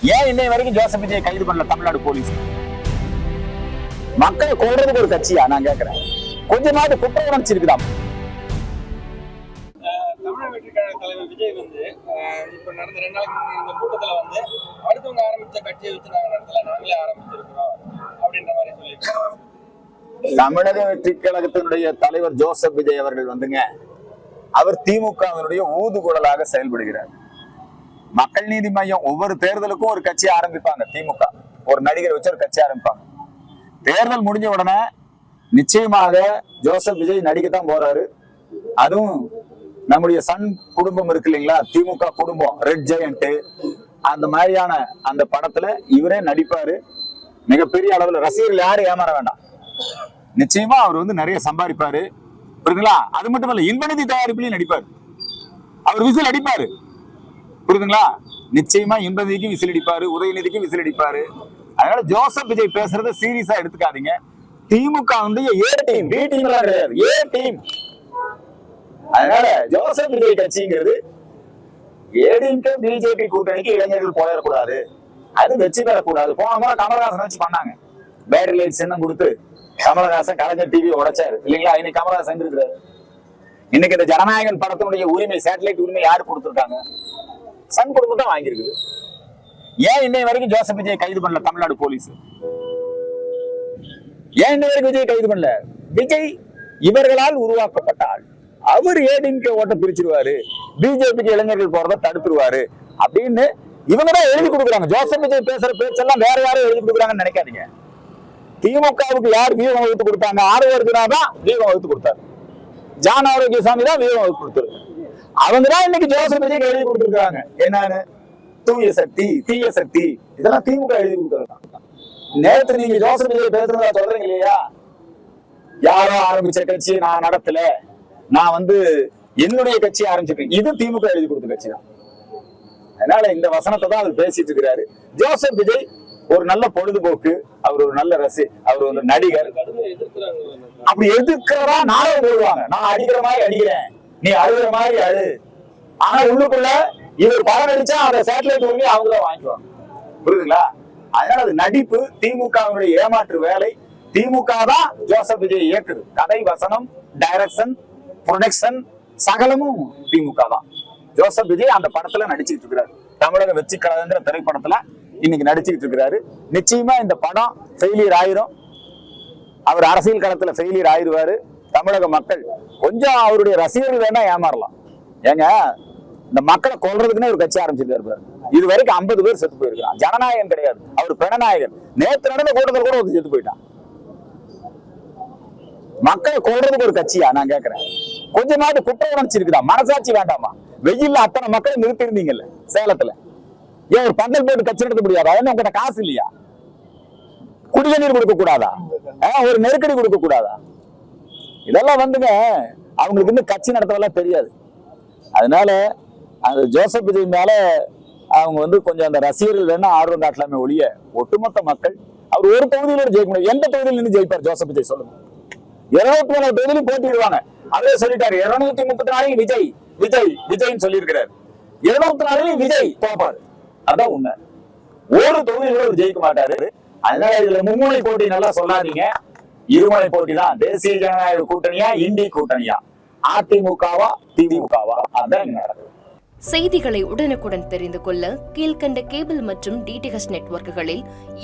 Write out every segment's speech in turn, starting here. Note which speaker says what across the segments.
Speaker 1: ஏன் இன்னை வரைக்கும் ஜோசப் விஜய் கைது பண்ணல தமிழ்நாடு போலீஸ்? மக்களை கொல்றதுக்கு ஒரு கட்சியா நான் கேட்கிறேன். கொஞ்சமாவது குற்ற உணர்ச்சி இருக்குதா?
Speaker 2: தமிழக வெற்றி கழக தலைவர் விஜய் வந்து இப்ப நடந்த 2 நாளைக்கு இந்த கூட்டத்துல வந்து அடுத்தவங்க ஆரம்பிச்ச கட்சியை வச்சு நாங்க நடத்தல, நாங்களே ஆரம்பிச்சிருக்கிறோம் அப்படின்ற மாதிரி சொல்லியிருக்காங்க.
Speaker 1: தமிழக வெற்றி கழகத்தினுடைய தலைவர் ஜோசப் விஜய் அவர்கள் வந்துங்க, அவர் திமுகவினுடைய ஊதுகுழலாக செயல்படுகிறார். மக்கள் நீதி மையம் ஒவ்வொரு தேர்தலுக்கும் ஒரு கட்சி ஆரம்பிப்பாங்க. திமுக ஒரு நடிகர் வச்சு ஒரு கட்சி ஆரம்பிப்பாங்க. தேர்தல் முடிஞ்ச உடனே நிச்சயமாக ஜோசப் விஜய் நடிக்கத்தான் போறாரு. அதுவும் நம்முடைய சன் குடும்பம் இருக்கு இல்லைங்களா, திமுக குடும்பம், ரெட் ஜெயண்ட், அந்த மாதிரியான அந்த படத்துல இவரே நடிப்பாரு. மிகப்பெரிய அளவுல ரசிகர்கள் யாரும் ஏமாற வேண்டாம். நிச்சயமா அவர் வந்து நிறைய சம்பாதிப்பாரு, புரியுதுங்களா? அது மட்டும் இல்ல, இன்பநிதி தயாரிப்புலையும் நடிப்பாரு. அவர் விசில் அடிப்பாரு, புரியுதுங்களா? நிச்சயமா இன்பநிதிக்கு விசில் அடிப்பாரு, உதயநிதிக்கு விசில் அடிப்பாரு. அதனால ஜோசப் விஜய் பேசுறத சீரியஸா எடுத்துக்காதீங்க. திமுக வந்து ஏ டீம், பி டீம் எல்லாம் கிடையாது, ஏ டீம். அதனால ஜோசப் விஜய் கட்சிங்கிறது ஏடிஎம்கே பிஜேபி கூட்டணிக்கு இளைஞர்கள் போயிடக்கூடாது, அது வெற்றி பெறக்கூடாது. போன முறை கமலஹாசன் வச்சு பண்ணாங்க, பேட்டரி லைட் சின்னம் கொடுத்து கமலஹாசன் கலைஞர் டிவி உடைச்சாரு இல்லைங்களா? இன்னைக்கு கமலஹாசன் இருக்கிறாரு. இன்னைக்கு இந்த ஜனநாயகன் படத்தினுடைய உரிமை, சேட்டலைட் உரிமை யாரு கொடுத்துருக்காங்க? சன் குடும்பம் தான் வாங்கியிருக்குது. ஏன் இன்னை வரைக்கும் ஜோசப் விஜய் கைது பண்ணல தமிழ்நாடு போலீஸ்? ஏன் இன்னை வரைக்கும் விஜய் கைது பண்ணல? விஜய் இவர்களால் உருவாக்கப்பட்ட ஆள். அவர் ஏடிஎம்கே ஓட்ட பிரிச்சிருவாரு, பிஜேபிக்கு இளைஞர்கள் போறத தடுத்துருவாரு அப்படின்னு இவங்கதான் எழுதி கொடுக்குறாங்க. ஜோசப் விஜய் பேசுற பேச்செல்லாம் வேற யாரும் எழுதி கொடுக்குறாங்கன்னு நினைக்காதீங்க. திமுகவுக்கு யார் வியூகம் வகுத்து கொடுத்தாங்க? ஆர்வர்கனாதான் வியூகம் வகுத்து கொடுத்தாரு. ஜான் ஆரோக்கியசாமி தான் வியூகம் வகுத்து கொடுத்தாரு. அவங்கதான் இன்னைக்கு ஜோசப் விஜய் எழுதி கொடுத்துருக்காங்க. என்னன்னு? தூய சக்தி, தீய சக்தி, இதெல்லாம் திமுக எழுதி கொடுத்தாங்க. நேற்று நீங்க ஜோசப் விஜய் பேசுறதா சொல்றீங்க இல்லையா, யாரோ ஆரம்பிச்ச கட்சி நான் நடத்தல, நான் வந்து என்னுடைய கட்சி ஆரம்பிச்சிருக்கேன், இது திமுக எழுதி கொடுத்த கட்சி தான். அதனால இந்த வசனத்தை தான் அவர் பேசிட்டு இருக்கிறாரு. ஜோசப் விஜய் ஒரு நல்ல பொழுதுபோக்கு, அவர் ஒரு நல்ல அவர் ஒரு நடிகர். அப்படி எதிர்க்கிறதா நானும் போடுவாங்க, நான் அடிக்கிற மாதிரி அடிக்கிறேன், நீ அழுகிற மாதிரி அழு. ஆனா உள்ளுக்குள்ள இவர் படம் அடிச்சா அந்த சேட்டலைட் உரிமையை அவங்க தான் வாங்கிக்குவாங்க, புரியுதுங்களா? அதனால அது நடிப்பு, திமுகவுடைய ஏமாற்று வேலை. திமுக தான் ஜோசப் விஜய் இயக்குது. கதை, வசனம், டைரக்ஷன், ப்ரொடக்ஷன் சகலமும் திமுக தான். ஜோசப் விஜய் அந்த படத்துல நடிச்சுட்டு இருக்கிறாரு. தமிழக வெற்றி கழகங்கிற திரைப்படத்துல இன்னைக்கு நடிச்சுட்டு இருக்கிறாரு. நிச்சயமா இந்த படம் ஃபெயிலியர் ஆயிரும். அவர் அரசியல் களத்துல ஃபெயிலியர் ஆயிருவாரு. தமிழக மக்கள் கொஞ்சம் அவருடைய ரசிகர்கள் வேணா ஏமாறலாம். ஏங்க, இந்த மக்களை கொல்றதுக்குன்னு ஒரு கட்சி ஆரம்பிச்சிருக்காரு. இது வரைக்கும் 50 பேர் செத்து போயிருக்கான். ஜனநாயகன் கிடையாது, அவர் பிரணநாயகன். நேற்று நடந்த கூட்டத்தில் கூட ஒரு செத்து போயிட்டான். மக்களை கொல்றதுக்கு ஒரு கட்சியா நான் கேட்கிறேன். கொஞ்சமாவது குற்ற உணர்ச்சி இருக்குதா? மனசாட்சி வேண்டாமா? வெயில்ல அத்தனை மக்களை நிறுத்தி இருந்தீங்கல்ல சேலத்துல, ஏன் ஒரு பந்தல் போட்டு கட்சி நடத்த முடியாதா? என்ன உங்கள்கிட்ட காசு இல்லையா? குடிநீர் கொடுக்க கூடாதா? ஒரு நெருக்கடி கொடுக்க கூடாதா? இதெல்லாம் வந்துங்க அவங்களுக்கு இன்னும் கட்சி நடத்தவெல்லாம் தெரியாது. அதனால அந்த ஜோசப் விஜய் மேல அவங்க வந்து கொஞ்சம் அந்த ரசிகர்கள் வேணா ஆர்வம் காட்டலாமே ஒழிய, ஒட்டுமொத்த மக்கள் அவர் ஒரு தொகுதியில ஜெயிக்க முடியும். எந்த தொகுதியில் நின்று ஜெயிப்பார் ஜோசப் விஜய் சொல்லுங்க? 234 தொகுதியிலும் போட்டிடுவாங்க. அதே சொல்லிட்டாரு, 234 விஜய் விஜய் விஜய்ன்னு சொல்லி இருக்கிறாரு. 204 விஜய் தோப்பாரு. அதான் உண்மை. ஒரு தொகுதியில அவர் ஜெயிக்க மாட்டாரு. அதனால இதுல மும்முனை போட்டி நல்லா சொல்லாதீங்க, இருமுனை போட்டி தான். தேசிய ஜனநாயக கூட்டணியா, இந்தி கூட்டணியா, அதிமுகவா, திமுகவா, அதான் நடக்குது.
Speaker 3: செய்திகளை உடனுக்குடன் தெரிந்து கொள்ள கீழ்கண்ட கேபிள் மற்றும் டிடிஎச் நெட்வொர்க்குகளில்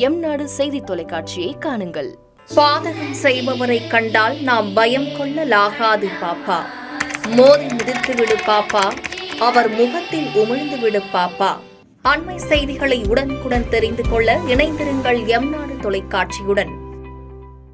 Speaker 3: எம்நாடு செய்தி தொலைக்காட்சியை காணுங்கள்.
Speaker 4: பாதகம் செய்பவரை கண்டால் நாம் பயம் கொள்ளலாகாது பாப்பா, மோதி மிதித்து விடு பாப்பா, அவர் முகத்தில் உமிழ்ந்து விடு பாப்பா. அண்மை செய்திகளை உடனுக்குடன் தெரிந்து கொள்ள இணைந்திருங்கள் எம்நாடு தொலைக்காட்சியுடன்.